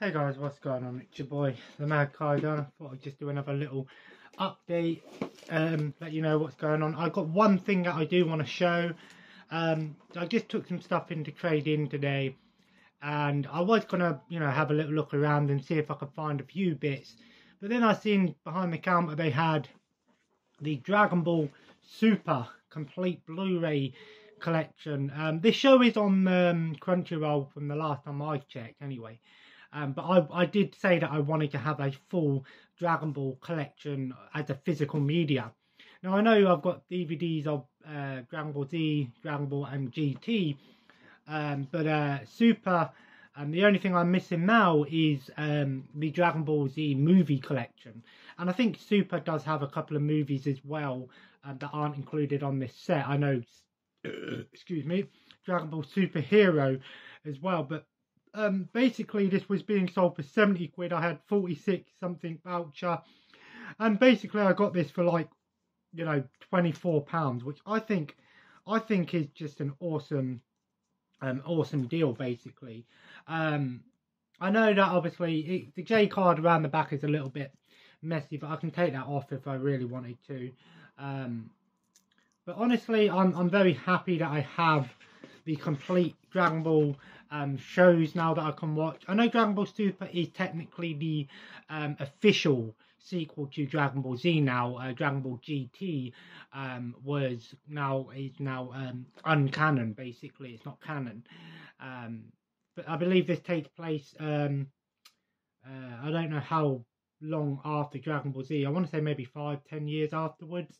Hey guys, what's going on? It's your boy, the Mad Kaidan. I thought I'd just do another little update, let you know what's going on. I've got one thing that I do want to show. I just took some stuff into trade-in today, and I was gonna, have a little look around and see if I could find a few bits. But then I seen behind the counter they had the Dragon Ball Super complete Blu-ray collection. This show is on Crunchyroll from the last time I checked, anyway. But I did say that I wanted to have a full Dragon Ball collection as a physical media. Now I know I've got DVDs of Dragon Ball Z, Dragon Ball and GT, but Super, the only thing I'm missing now is the Dragon Ball Z movie collection. And I think Super does have a couple of movies as well that aren't included on this set. I know, excuse me, Dragon Ball Super Hero as well, but basically this was being sold for 70 quid. I had 46 something voucher, and basically I got this for like, £24, which I think is just an awesome deal. Basically, I know that obviously the J card around the back is a little bit messy, but I can take that off if I really wanted to. But honestly, I'm very happy that I have the complete Dragon Ball shows now that I can watch. I know Dragon Ball Super is technically the official sequel to Dragon Ball Z now. Dragon Ball GT is now uncanon. Basically, it's not canon. But I believe this takes place. I don't know how long after Dragon Ball Z. I want to say maybe 5-10 years afterwards.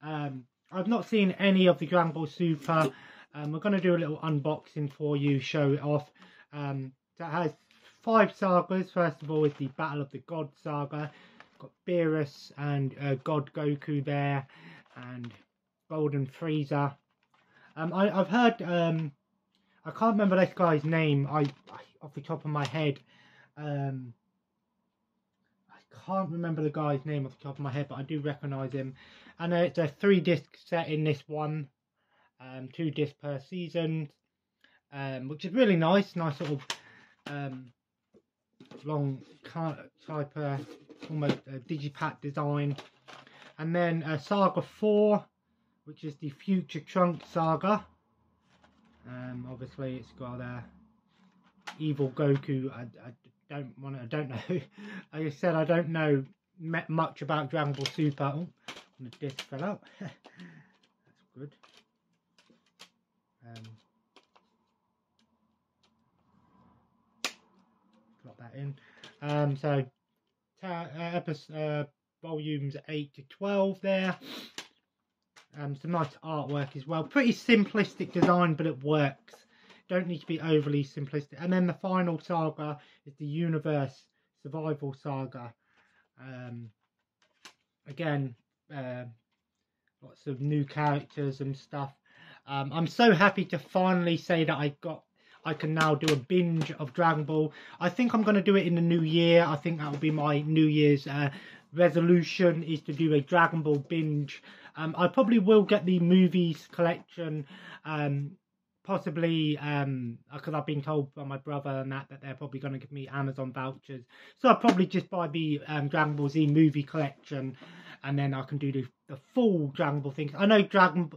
I've not seen any of the Dragon Ball Super. We're going to do a little unboxing for you, show it off. That has 5 sagas. First of all is the Battle of the God saga. Got Beerus and God Goku there, and Golden Frieza. I've heard, I can't remember this guy's name off the top of my head. I can't remember the guy's name off the top of my head, but I do recognise him. And it's a 3-disc set in this one. 2 discs per season, which is really nice sort of long type almost digipack design. And then Saga 4, which is the Future Trunks saga. Obviously it's got evil Goku. I don't know. Like I said, I don't know much about Dragon Ball Super. Oh, the disc fell out. That's good. Drop that in. So episode volumes 8 to 12 there. Some nice artwork as well. Pretty simplistic design, but it works. Don't need to be overly simplistic. And then the final saga is the Universe Survival Saga. Again, lots of new characters and stuff. I'm so happy to finally say that I can now do a binge of Dragon Ball. I think I'm going to do it in the new year. I think that will be my New Year's resolution, is to do a Dragon Ball binge. I probably will get the movies collection, possibly, because I've been told by my brother and that they're probably going to give me Amazon vouchers. So I'll probably just buy the Dragon Ball Z movie collection, and then I can do the full Dragon Ball things. I know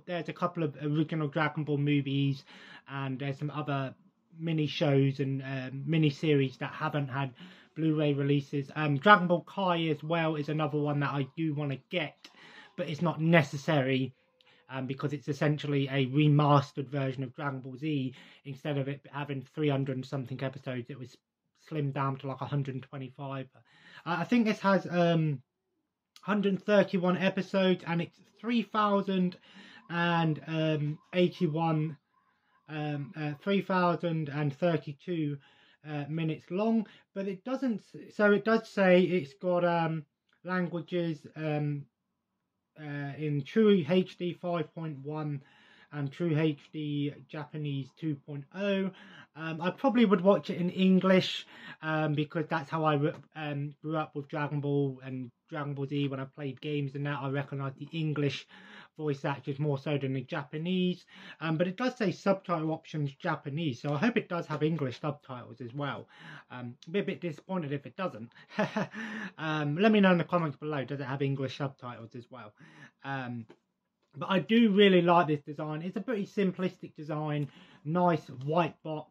there's a couple of original Dragon Ball movies, and there's some other mini shows and mini series that haven't had Blu-ray releases. Dragon Ball Kai as well is another one that I do want to get, but it's not necessary because it's essentially a remastered version of Dragon Ball Z. Instead of it having 300 and something episodes, it was slimmed down to like 125. I think this has 131 episodes, and it's 3,081 3,032 minutes long, but it doesn't, so it does say it's got languages in True HD 5.1 and True HD Japanese 2.0. I probably would watch it in English because that's how I grew up with Dragon Ball and Dragon Ball Z. When I played games and that, I recognise the English voice actors more so than the Japanese, but it does say subtitle options Japanese, so I hope it does have English subtitles as well. Be a bit disappointed if it doesn't. Let me know in the comments below, does it have English subtitles as well? But I do really like this design. It's a pretty simplistic design, nice white box.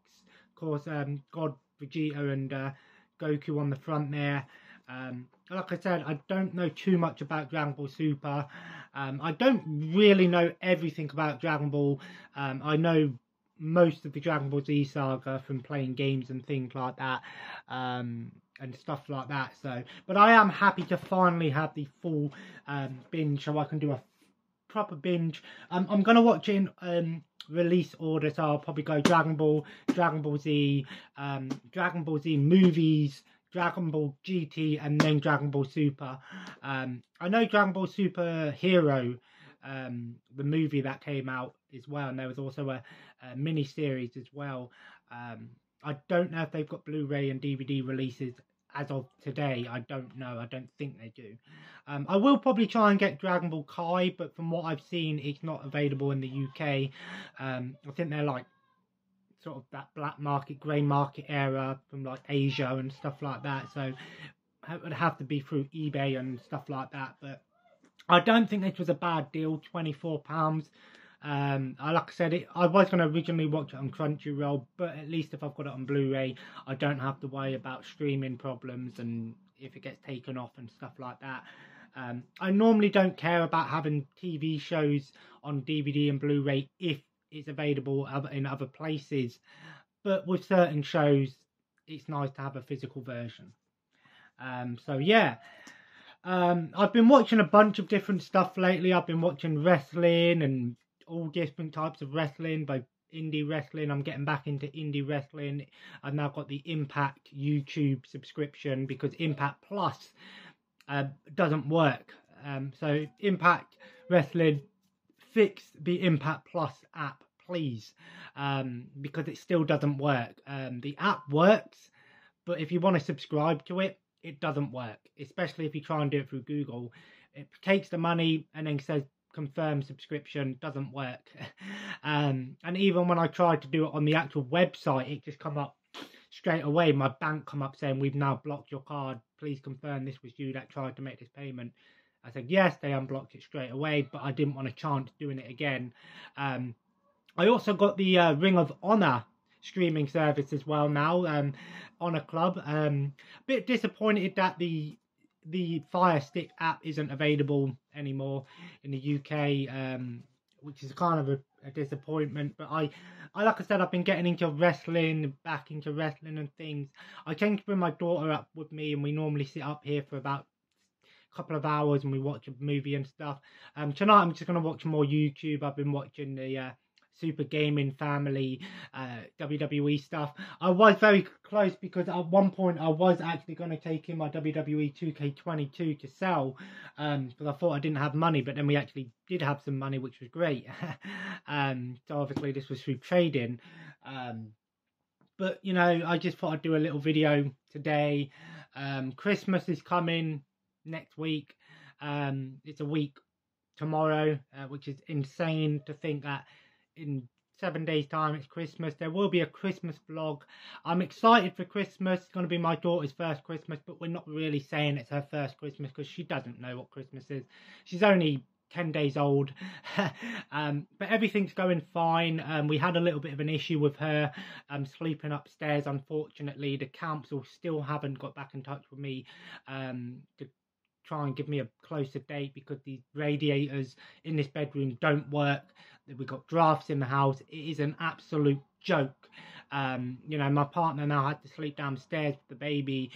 Of course, God, Vegeta and Goku on the front there. Like I said, I don't know too much about Dragon Ball Super. I don't really know everything about Dragon Ball. I know most of the Dragon Ball Z saga from playing games and things like that, and stuff like that. So, but I am happy to finally have the full binge, so I can do a proper binge. I'm gonna watch in release order, so I'll probably go Dragon Ball Z, Dragon Ball Z movies, Dragon Ball GT, and then Dragon Ball Super. I know Dragon Ball Super Hero, the movie that came out as well, and there was also a mini series as well. I don't know if they've got Blu-ray and DVD releases as of today. I don't know. I don't think they do. I will probably try and get Dragon Ball Kai, but from what I've seen, it's not available in the UK. I think they're like sort of that black market, grey market era from like Asia and stuff like that. So it would have to be through eBay and stuff like that. But I don't think this was a bad deal, £24. Like I said, I was going to originally watch it on Crunchyroll, but at least if I've got it on Blu-ray, I don't have to worry about streaming problems and if it gets taken off and stuff like that. I normally don't care about having TV shows on DVD and Blu-ray if it's available in other places, but with certain shows, it's nice to have a physical version. So yeah. I've been watching a bunch of different stuff lately. I've been watching wrestling and all different types of wrestling, by indie wrestling. I'm getting back into indie wrestling. I've now got the Impact YouTube subscription because Impact Plus doesn't work. So Impact Wrestling, fix the Impact Plus app, please, because it still doesn't work. The app works, but if you want to subscribe to it, it doesn't work, especially if you try and do it through Google. It takes the money and then says confirm subscription, doesn't work. And even when I tried to do it on the actual website, it just come up straight away. My bank come up saying, we've now blocked your card, please confirm this was you that tried to make this payment. I said yes, they unblocked it straight away, but I didn't want a chance doing it again. I also got the Ring of Honor streaming service as well now, Honor Club. A bit disappointed that the Fire Stick app isn't available anymore in the UK, which is kind of a disappointment. But I like I said, I've been getting into wrestling, back into wrestling and things. I tend to bring my daughter up with me, and we normally sit up here for about a couple of hours and we watch a movie and stuff. Tonight I'm just going to watch more YouTube. I've been watching the Super Gaming Family WWE stuff. I was very close because at one point I was actually going to take in my WWE 2K22 to sell, because I thought I didn't have money, but then we actually did have some money, which was great. So obviously this was through trading, but you know, I just thought I'd do a little video today. Christmas is coming next week. It's a week tomorrow, which is insane to think that in 7 days time it's Christmas. There will be a Christmas vlog. I'm excited for Christmas. It's going to be my daughter's first Christmas, but we're not really saying it's her first Christmas because she doesn't know what Christmas is. She's only 10 days old. But everything's going fine. We had a little bit of an issue with her sleeping upstairs. Unfortunately, the council still haven't got back in touch with me to try and give me a closer date because the radiators in this bedroom don't work. We've got drafts in the house. It is an absolute joke. You know, my partner now had to sleep downstairs with the baby.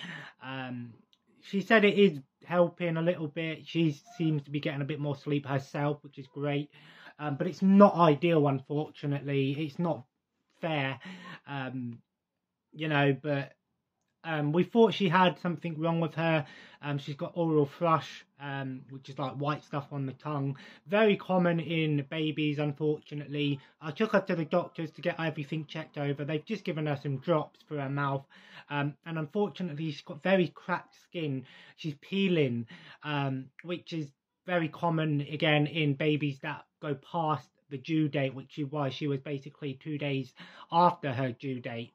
She said it is helping a little bit. She seems to be getting a bit more sleep herself, which is great. But it's not ideal, unfortunately. It's not fair. You know, but we thought she had something wrong with her. She's got oral thrush, which is like white stuff on the tongue. Very common in babies, unfortunately. I took her to the doctors to get everything checked over. They've just given her some drops for her mouth. And unfortunately, she's got very cracked skin. She's peeling, which is very common, again, in babies that go past the due date, which she was basically 2 days after her due date.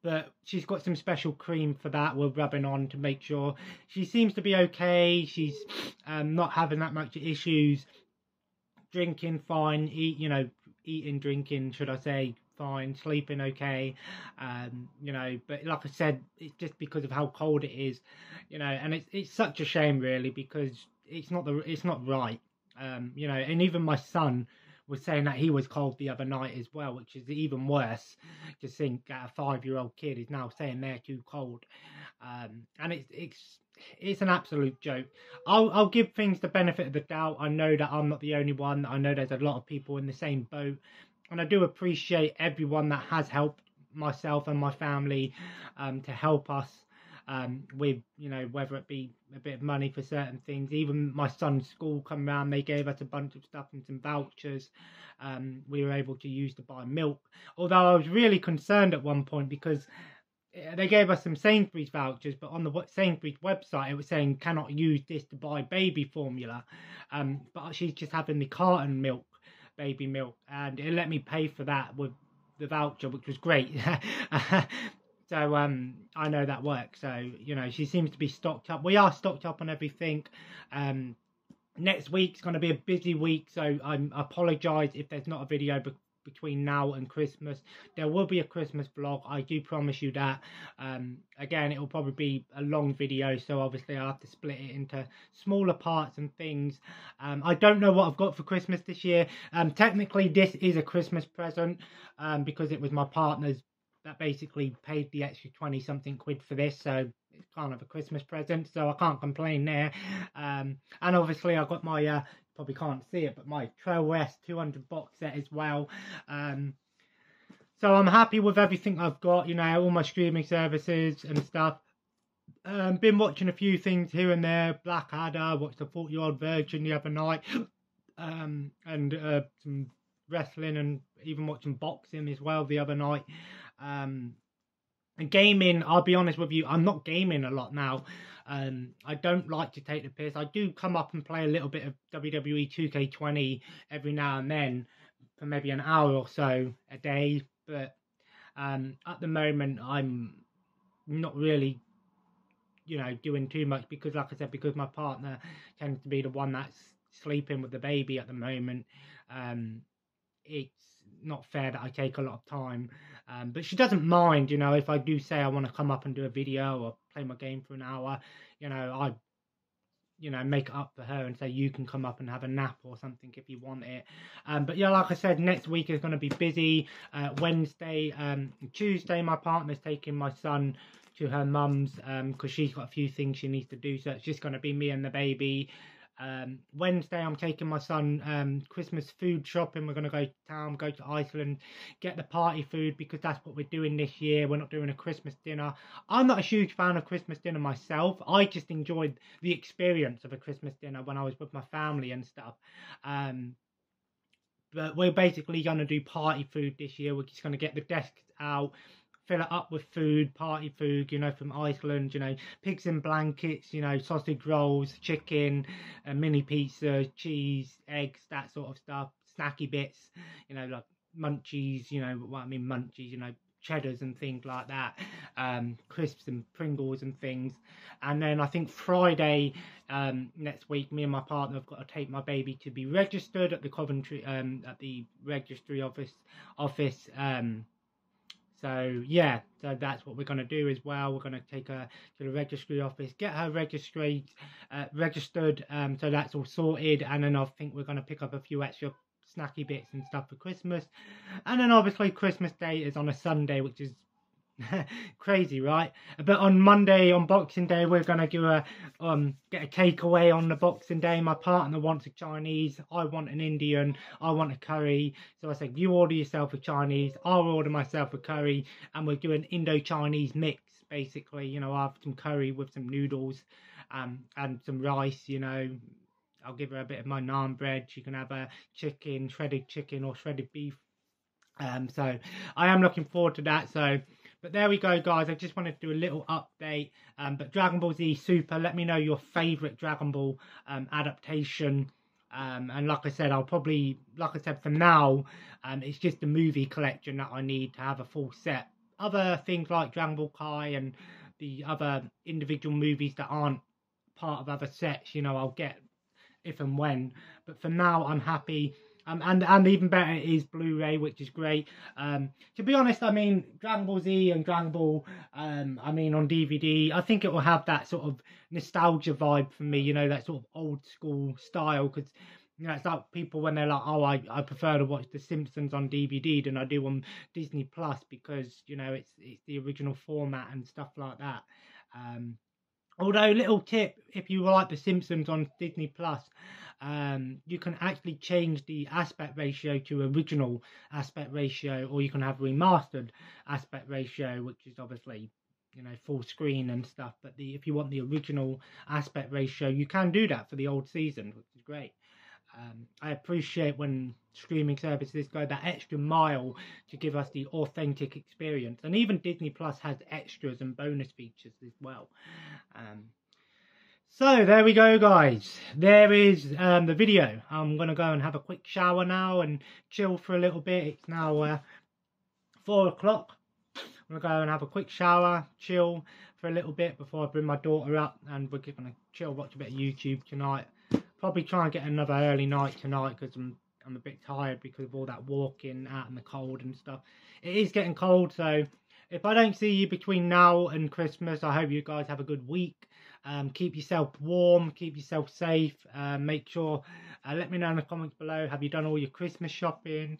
But she's got some special cream for that we're rubbing on to make sure she seems to be okay. She's not having that much issues. Drinking fine, eating, drinking, should I say, fine, sleeping okay. But like I said, it's just because of how cold it is, and it's such a shame really, because it's not right. And even my son was saying that he was cold the other night as well, which is even worse. To think that a 5-year-old kid is now saying they're too cold, and it's an absolute joke. I'll give things the benefit of the doubt. I know that I'm not the only one. I know there's a lot of people in the same boat, and I do appreciate everyone that has helped myself and my family to help us with, whether it be a bit of money for certain things. Even my son's school come around, they gave us a bunch of stuff and some vouchers we were able to use to buy milk. Although I was really concerned at one point because they gave us some Sainsbury's vouchers, but on the Sainsbury's website it was saying cannot use this to buy baby formula. But she's just having the carton milk, baby milk, and it let me pay for that with the voucher, which was great. So I know that works. So she seems to be stocked up. We are stocked up on everything. Next week's going to be a busy week, so I apologise if there's not a video between now and Christmas. There will be a Christmas vlog, I do promise you that. Again, it will probably be a long video, so obviously I'll have to split it into smaller parts and things. I don't know what I've got for Christmas this year. Technically this is a Christmas present, because it was my partner's that basically paid the extra 20 something quid for this, so it's kind of a Christmas present, so I can't complain there. And obviously I got my probably can't see it, but my Trail West 200 box set as well. So I'm happy with everything I've got, all my streaming services and stuff. Been watching a few things here and there. Blackadder, watched the 40-Year-Old Virgin the other night, and some wrestling, and even watching boxing as well the other night. And gaming, I'll be honest with you, I'm not gaming a lot now. I don't like to take the piss. I do come up and play a little bit of WWE 2K20 every now and then for maybe an hour or so a day, but at the moment I'm not really doing too much, because like I said, because my partner tends to be the one that's sleeping with the baby at the moment. It's not fair that I take a lot of time, but she doesn't mind, if I do say I want to come up and do a video or play my game for an hour, I make it up for her and say you can come up and have a nap or something if you want it. But yeah, like I said, next week is going to be busy. Wednesday, Tuesday my partner's taking my son to her mum's because she's got a few things she needs to do, so it's just going to be me and the baby. Wednesday I'm taking my son Christmas food shopping. We're going to go to town, go to Iceland, get the party food, because that's what we're doing this year. We're not doing a Christmas dinner. I'm not a huge fan of Christmas dinner myself. I just enjoyed the experience of a Christmas dinner when I was with my family and stuff. But we're basically going to do party food this year. We're just going to get the desks out, fill it up with food, party food, from Iceland, pigs in blankets, sausage rolls, chicken, mini pizza, cheese, eggs, that sort of stuff, snacky bits, like munchies, munchies, cheddars and things like that, crisps and Pringles and things. And then I think Friday next week, me and my partner have got to take my baby to be registered at the Coventry, at the registry office. So yeah, so that's what we're going to do as well. We're going to take her to the registry office, get her registered, so that's all sorted. And then I think we're going to pick up a few extra snacky bits and stuff for Christmas. And then obviously Christmas Day is on a Sunday, which is crazy, right? But on Monday, on Boxing Day, we're going to get a takeaway on the Boxing Day. My partner wants a Chinese, I want an Indian, I want a curry. So I said, you order yourself a Chinese, I'll order myself a curry, and we'll do an Indo-Chinese mix, basically. I'll have some curry with some noodles and some rice, I'll give her a bit of my naan bread. She can have a chicken, shredded chicken or shredded beef. So I am looking forward to that. But there we go, guys. I just wanted to do a little update. But Dragon Ball Z Super, let me know your favourite Dragon Ball adaptation. And like I said, I'll probably, like I said, for now, it's just the movie collection that I need to have a full set. Other things like Dragon Ball Kai and the other individual movies that aren't part of other sets, you know, I'll get if and when. But for now, I'm happy. And even better is Blu-ray, which is great. To be honest, I mean, Dragon Ball Z and Dragon Ball, I mean, on DVD, I think it will have that sort of nostalgia vibe for me, you know, that sort of old school style, because, you know, it's like people when they're like, oh, I prefer to watch The Simpsons on DVD than I do on Disney Plus, because, you know, it's the original format and stuff like that. Although, little tip, if you like The Simpsons on Disney Plus, you can actually change the aspect ratio to original aspect ratio, or you can have remastered aspect ratio, which is obviously, you know, full screen and stuff. But if you want the original aspect ratio, you can do that for the old season, which is great. I appreciate when streaming services go that extra mile to give us the authentic experience, and even Disney Plus has extras and bonus features as well. So there we go, guys. There is the video. I'm gonna go and have a quick shower now and chill for a little bit. It's now 4 o'clock. I'm gonna go and have a quick shower, chill for a little bit before I bring my daughter up, and we're gonna chill, watch a bit of YouTube tonight. Probably try and get another early night tonight, because I'm a bit tired because of all that walking out in the cold and stuff. It is getting cold, so if I don't see you between now and Christmas, I hope you guys have a good week. Keep yourself warm, keep yourself safe. Make sure, let me know in the comments below, have you done all your Christmas shopping?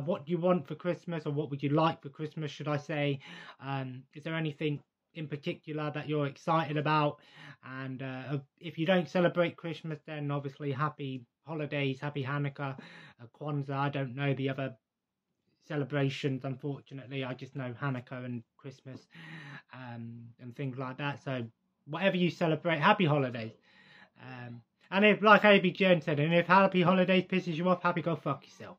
What do you want for Christmas, or what would you like for Christmas, should I say? Is there anything in particular that you're excited about? And if you don't celebrate Christmas, then obviously happy holidays, happy Hanukkah, Kwanzaa. I don't know the other celebrations, unfortunately. I just know Hanukkah and Christmas and things like that. So whatever you celebrate, happy holidays. And if, like AB Jones said, and if happy holidays pisses you off, happy go fuck yourself.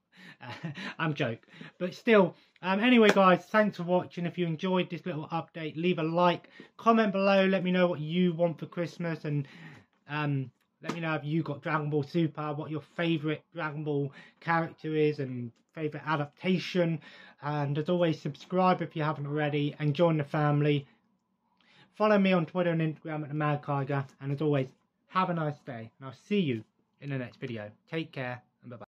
I'm joking. But still, anyway, guys, thanks for watching. If you enjoyed this little update, leave a like, comment below, let me know what you want for Christmas, and let me know if you got Dragon Ball Super, what your favourite Dragon Ball character is, and favourite adaptation. And as always, subscribe if you haven't already, and join the family. Follow me on Twitter and Instagram at the Mad Kiger. And as always, have a nice day, and I'll see you in the next video. Take care, and bye-bye.